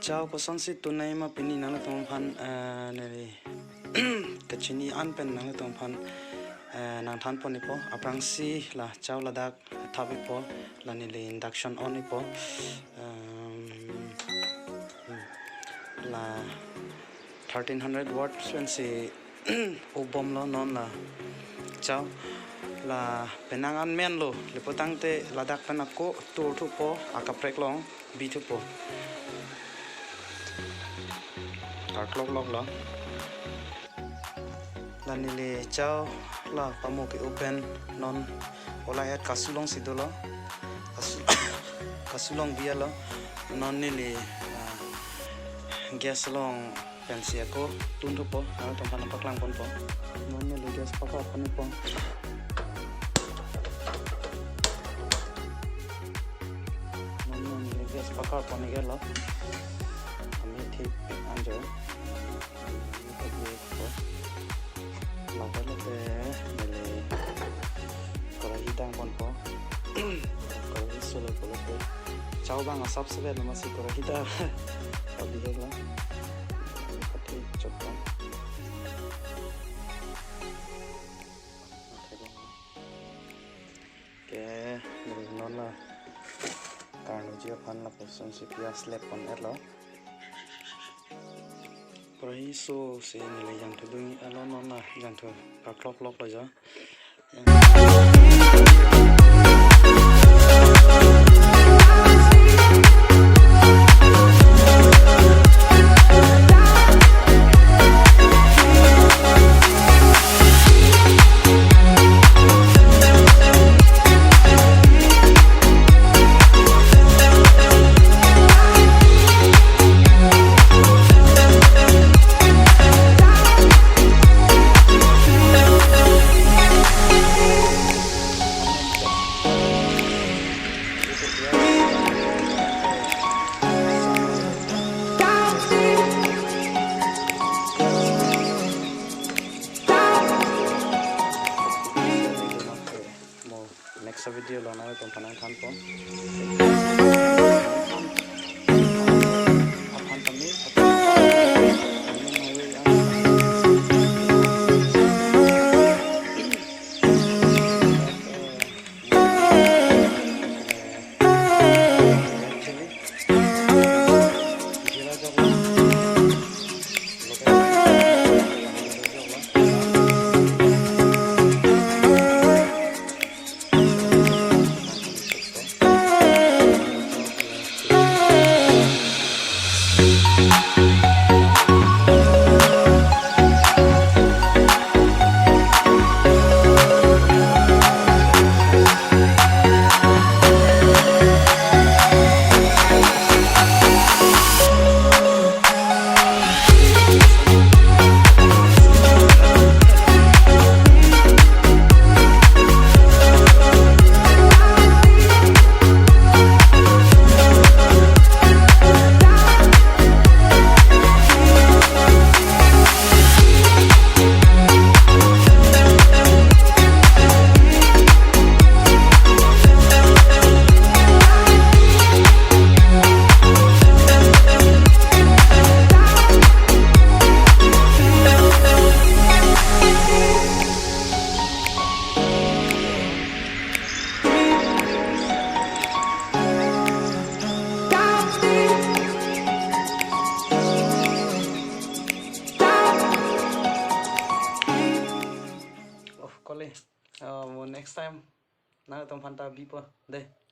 Ciao, ko son si tunay mapini nang latong pan nili kachini anpen nang latong pan nang than po ni po aprang si la ciao ladak tabi po la nili induction on ni po la 1300 watts when si ubom lo non la ciao la penangan men lo lipotang te ladak penako tur tu po akaprek long bi tu po clock lo la nili ciao la pamo ke open non olayat kasulong sidolo kasulong bia lo non nili gas long pensi ako tuntu po na tempat nampak lang pon po non nili gas pakar pon po non nili gas pakar pon ni lo kami tip anjo hidang pon po kalau solo po ciao bang asap sebet masih kalau kita lebih lah pati coba oke dari non lah karena dia pan lah person si pia slap pon lo Prahiso si nilai yang tudungi alo non lah yang tu kaklok lo aja next video lo na itong panang than po apan kami next time na itong pantabi po deh